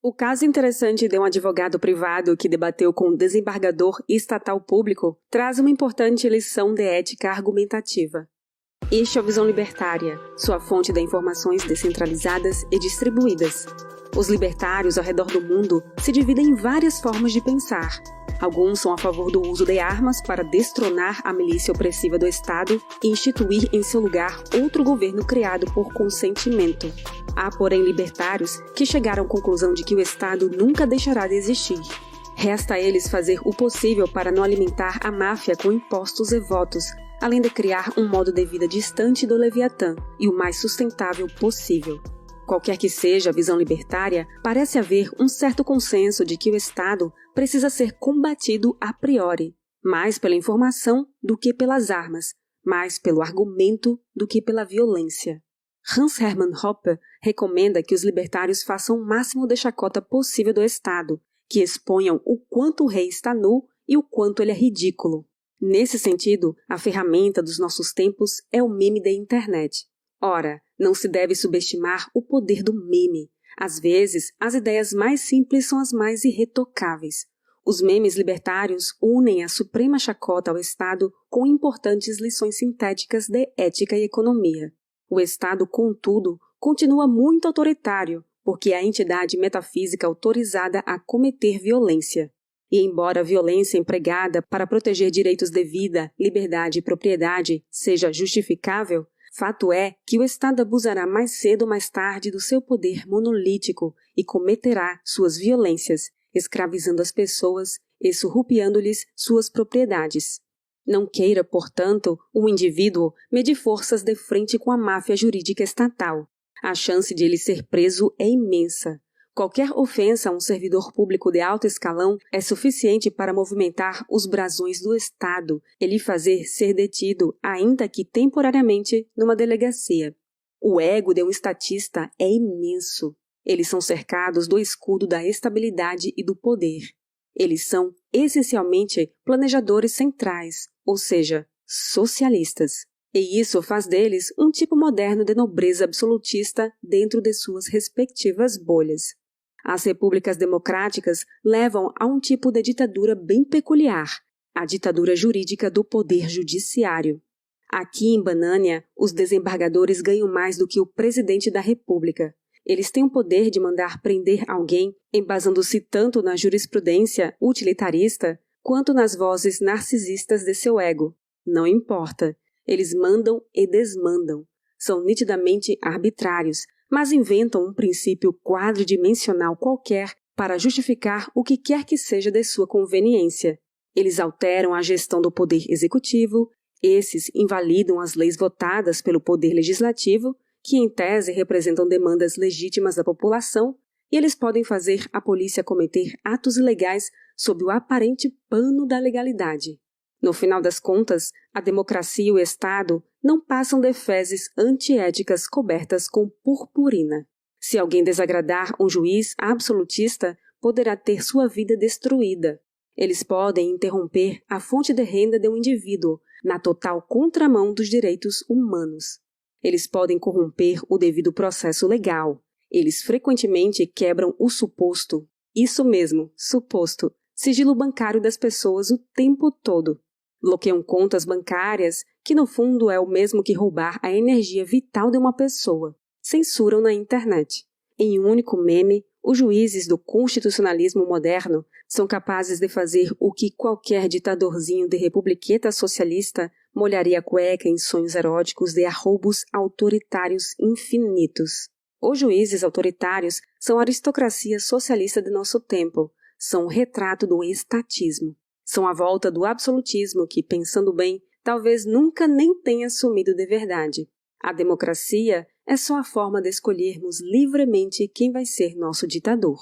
O caso interessante de um advogado privado que debateu com um desembargador estatal público traz uma importante lição de ética argumentativa. Este é a Visão Libertária, sua fonte de informações descentralizadas e distribuídas. Os libertários ao redor do mundo se dividem em várias formas de pensar. Alguns são a favor do uso de armas para destronar a milícia opressiva do Estado e instituir em seu lugar outro governo criado por consentimento. Há, porém, libertários que chegaram à conclusão de que o Estado nunca deixará de existir. Resta a eles fazer o possível para não alimentar a máfia com impostos e votos, além de criar um modo de vida distante do Leviatã e o mais sustentável possível. Qualquer que seja a visão libertária, parece haver um certo consenso de que o Estado precisa ser combatido a priori, mais pela informação do que pelas armas, mais pelo argumento do que pela violência. Hans Hermann Hoppe recomenda que os libertários façam o máximo de chacota possível do Estado, que exponham o quanto o rei está nu e o quanto ele é ridículo. Nesse sentido, a ferramenta dos nossos tempos é o meme da internet. Ora, não se deve subestimar o poder do meme. Às vezes, as ideias mais simples são as mais irretocáveis. Os memes libertários unem a suprema chacota ao Estado com importantes lições sintéticas de ética e economia. O Estado, contudo, continua muito autoritário, porque é a entidade metafísica autorizada a cometer violência. E embora a violência empregada para proteger direitos de vida, liberdade e propriedade seja justificável, fato é que o Estado abusará mais cedo ou mais tarde do seu poder monolítico e cometerá suas violências, escravizando as pessoas e surrupiando-lhes suas propriedades. Não queira, portanto, o indivíduo medir forças de frente com a máfia jurídica estatal. A chance de ele ser preso é imensa. Qualquer ofensa a um servidor público de alto escalão é suficiente para movimentar os brasões do Estado e lhe fazer ser detido, ainda que temporariamente, numa delegacia. O ego de um estatista é imenso. Eles são cercados do escudo da estabilidade e do poder. Eles são, essencialmente, planejadores centrais, ou seja, socialistas. E isso faz deles um tipo moderno de nobreza absolutista dentro de suas respectivas bolhas. As repúblicas democráticas levam a um tipo de ditadura bem peculiar, a ditadura jurídica do poder judiciário. Aqui em Banânia, os desembargadores ganham mais do que o presidente da república. Eles têm o poder de mandar prender alguém, embasando-se tanto na jurisprudência utilitarista quanto nas vozes narcisistas de seu ego. Não importa. Eles mandam e desmandam. São nitidamente arbitrários, mas inventam um princípio quadridimensional qualquer para justificar o que quer que seja de sua conveniência. Eles alteram a gestão do poder executivo, esses invalidam as leis votadas pelo poder legislativo, que em tese representam demandas legítimas da população, e eles podem fazer a polícia cometer atos ilegais sob o aparente pano da legalidade. No final das contas, a democracia e o Estado não passam de fezes antiéticas cobertas com purpurina. Se alguém desagradar um juiz absolutista, poderá ter sua vida destruída. Eles podem interromper a fonte de renda de um indivíduo, na total contramão dos direitos humanos. Eles podem corromper o devido processo legal. Eles frequentemente quebram o suposto, isso mesmo, suposto, sigilo bancário das pessoas o tempo todo. Bloqueiam contas bancárias, que no fundo é o mesmo que roubar a energia vital de uma pessoa. Censuram na internet. Em um único meme, os juízes do constitucionalismo moderno são capazes de fazer o que qualquer ditadorzinho de republiqueta socialista molharia a cueca em sonhos eróticos de arroubos autoritários infinitos. Os juízes autoritários são a aristocracia socialista de nosso tempo, são o retrato do estatismo. São a volta do absolutismo que, pensando bem, talvez nunca nem tenha assumido de verdade. A democracia é só a forma de escolhermos livremente quem vai ser nosso ditador.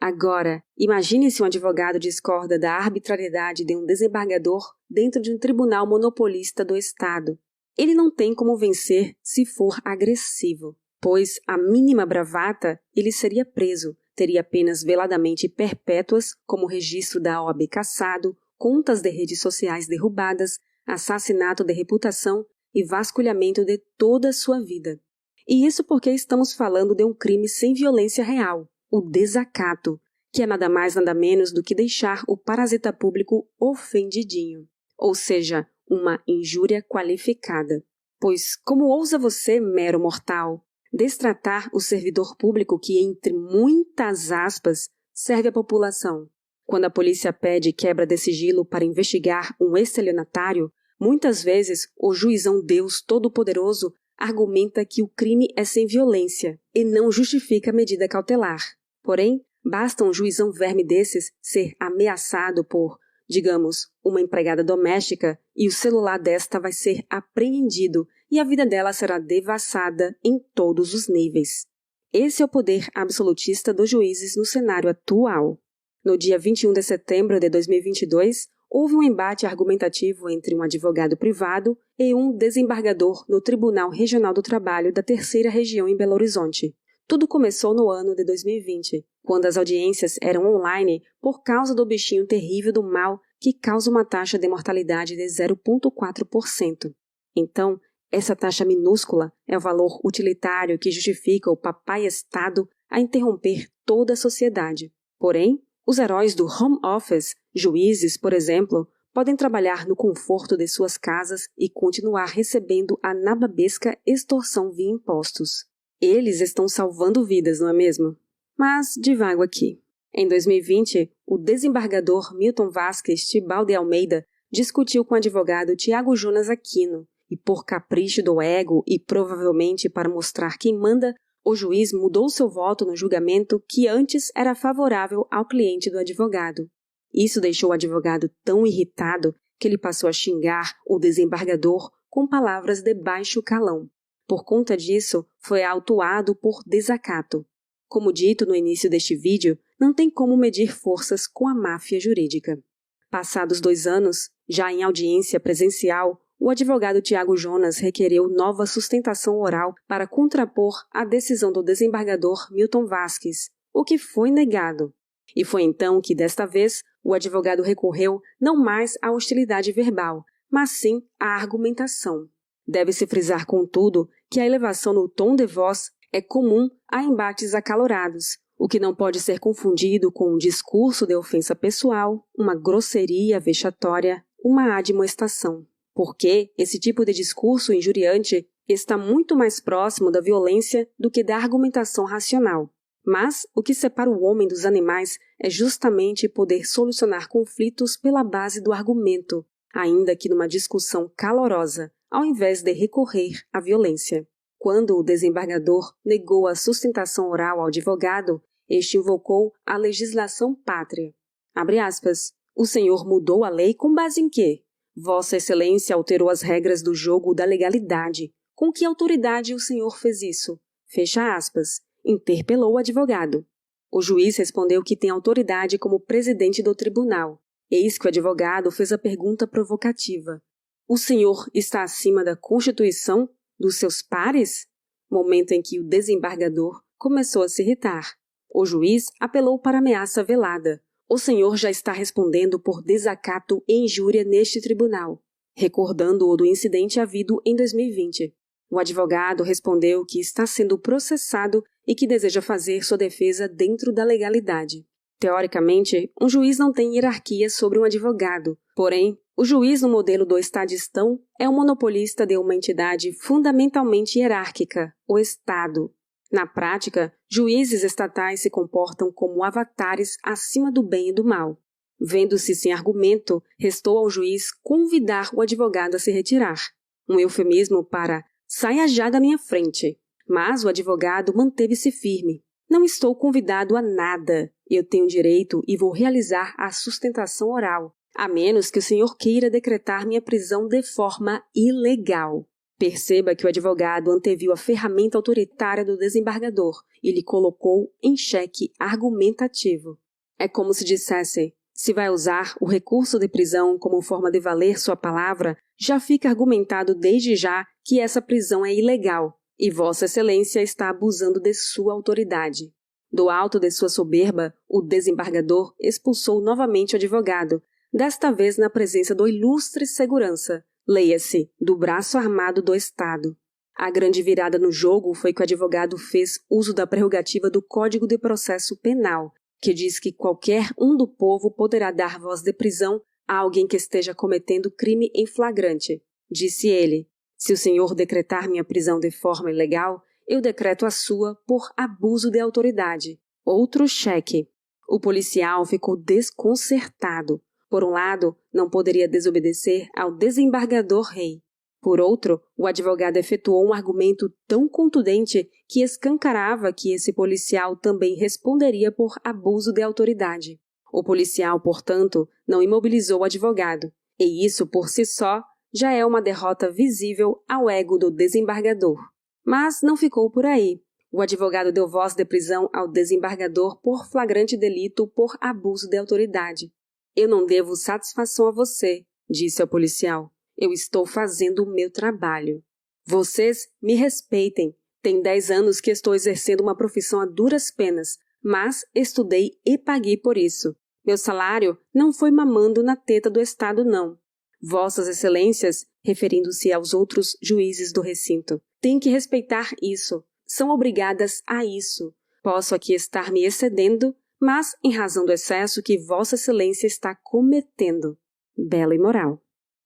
Agora, imagine se um advogado discorda da arbitrariedade de um desembargador dentro de um tribunal monopolista do Estado. Ele não tem como vencer se for agressivo, pois, a mínima bravata, ele seria preso, teria penas veladamente perpétuas, como registro da OAB cassado, contas de redes sociais derrubadas, assassinato de reputação e vasculhamento de toda a sua vida. E isso porque estamos falando de um crime sem violência real, o desacato, que é nada mais nada menos do que deixar o parasita público ofendidinho, ou seja, uma injúria qualificada. Pois como ousa você, mero mortal, destratar o servidor público que, entre muitas aspas, serve à população? Quando a polícia pede quebra de sigilo para investigar um estelionatário, muitas vezes o juizão Deus Todo-Poderoso argumenta que o crime é sem violência e não justifica a medida cautelar. Porém, basta um juizão verme desses ser ameaçado por, digamos, uma empregada doméstica e o celular desta vai ser apreendido e a vida dela será devassada em todos os níveis. Esse é o poder absolutista dos juízes no cenário atual. No dia 21 de setembro de 2022, houve um embate argumentativo entre um advogado privado e um desembargador no Tribunal Regional do Trabalho da Terceira Região em Belo Horizonte. Tudo começou no ano de 2020, quando as audiências eram online por causa do bichinho terrível do mal que causa uma taxa de mortalidade de 0,4%. Então, essa taxa minúscula é o valor utilitário que justifica o papai Estado a interromper toda a sociedade. Porém, os heróis do home office, juízes, por exemplo, podem trabalhar no conforto de suas casas e continuar recebendo a nababesca extorsão via impostos. Eles estão salvando vidas, não é mesmo? Mas divago aqui. Em 2020, o desembargador Milton Vasques Tibal de Almeida discutiu com o advogado Tiago Jonas Aquino e, por capricho do ego e provavelmente para mostrar quem manda, o juiz mudou seu voto no julgamento que antes era favorável ao cliente do advogado. Isso deixou o advogado tão irritado que ele passou a xingar o desembargador com palavras de baixo calão. Por conta disso, foi autuado por desacato. Como dito no início deste vídeo, não tem como medir forças com a máfia jurídica. Passados 2 anos, já em audiência presencial, o advogado Tiago Jonas requereu nova sustentação oral para contrapor a decisão do desembargador Milton Vasques, o que foi negado. E foi então que, desta vez, o advogado recorreu não mais à hostilidade verbal, mas sim à argumentação. Deve-se frisar, contudo, que a elevação no tom de voz é comum a embates acalorados, o que não pode ser confundido com um discurso de ofensa pessoal, uma grosseria vexatória, uma admoestação. Porque esse tipo de discurso injuriante está muito mais próximo da violência do que da argumentação racional. Mas o que separa o homem dos animais é justamente poder solucionar conflitos pela base do argumento, ainda que numa discussão calorosa, ao invés de recorrer à violência. Quando o desembargador negou a sustentação oral ao advogado, este invocou a legislação pátria. Abre aspas. O senhor mudou a lei com base em quê? Vossa Excelência alterou as regras do jogo da legalidade. Com que autoridade o senhor fez isso? Fecha aspas. Interpelou o advogado. O juiz respondeu que tem autoridade como presidente do tribunal. Eis que o advogado fez a pergunta provocativa. O senhor está acima da Constituição, dos seus pares? Momento em que o desembargador começou a se irritar. O juiz apelou para a ameaça velada. O senhor já está respondendo por desacato e injúria neste tribunal, recordando-o do incidente havido em 2020. O advogado respondeu que está sendo processado e que deseja fazer sua defesa dentro da legalidade. Teoricamente, um juiz não tem hierarquia sobre um advogado, porém, o juiz no modelo do estadistão é um monopolista de uma entidade fundamentalmente hierárquica, o Estado. Na prática, juízes estatais se comportam como avatares acima do bem e do mal. Vendo-se sem argumento, restou ao juiz convidar o advogado a se retirar. Um eufemismo para "saia já da minha frente". Mas o advogado manteve-se firme. Não estou convidado a nada. Eu tenho direito e vou realizar a sustentação oral, a menos que o senhor queira decretar minha prisão de forma ilegal. Perceba que o advogado anteviu a ferramenta autoritária do desembargador e lhe colocou em xeque argumentativo. É como se dissesse, se vai usar o recurso de prisão como forma de valer sua palavra, já fica argumentado desde já que essa prisão é ilegal e Vossa Excelência está abusando de sua autoridade. Do alto de sua soberba, o desembargador expulsou novamente o advogado, desta vez na presença do ilustre segurança, leia-se, do braço armado do Estado. A grande virada no jogo foi que o advogado fez uso da prerrogativa do Código de Processo Penal, que diz que qualquer um do povo poderá dar voz de prisão a alguém que esteja cometendo crime em flagrante. Disse ele: se o senhor decretar minha prisão de forma ilegal, eu decreto a sua por abuso de autoridade. Outro cheque. O policial ficou desconcertado. Por um lado, não poderia desobedecer ao desembargador rei. Por outro, o advogado efetuou um argumento tão contundente que escancarava que esse policial também responderia por abuso de autoridade. O policial, portanto, não imobilizou o advogado, e isso por si só já é uma derrota visível ao ego do desembargador. Mas não ficou por aí. O advogado deu voz de prisão ao desembargador por flagrante delito por abuso de autoridade. Eu não devo satisfação a você, disse ao policial. Eu estou fazendo o meu trabalho. Vocês me respeitem. Tem 10 anos que estou exercendo uma profissão a duras penas, mas estudei e paguei por isso. Meu salário não foi mamando na teta do Estado, não. Vossas Excelências, referindo-se aos outros juízes do recinto, têm que respeitar isso. São obrigadas a isso. Posso aqui estar me excedendo, mas em razão do excesso que Vossa Excelência está cometendo. Bela e moral.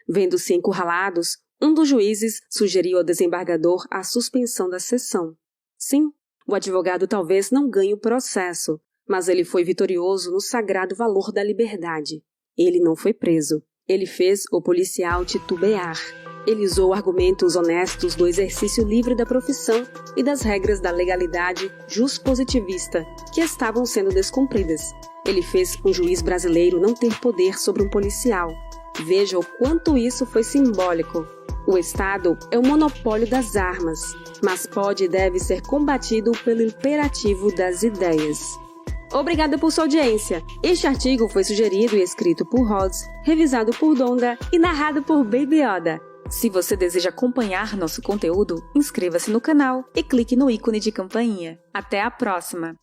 Vendo-se encurralados, um dos juízes sugeriu ao desembargador a suspensão da sessão. Sim, o advogado talvez não ganhe o processo, mas ele foi vitorioso no sagrado valor da liberdade. Ele não foi preso. Ele fez o policial titubear. Ele usou argumentos honestos do exercício livre da profissão e das regras da legalidade juspositivista que estavam sendo descumpridas. Ele fez um juiz brasileiro não ter poder sobre um policial. Veja o quanto isso foi simbólico. O Estado é o monopólio das armas, mas pode e deve ser combatido pelo imperativo das ideias. Obrigada por sua audiência. Este artigo foi sugerido e escrito por Rhodes, revisado por Donda e narrado por Baby Yoda. Se você deseja acompanhar nosso conteúdo, inscreva-se no canal e clique no ícone de campainha. Até a próxima!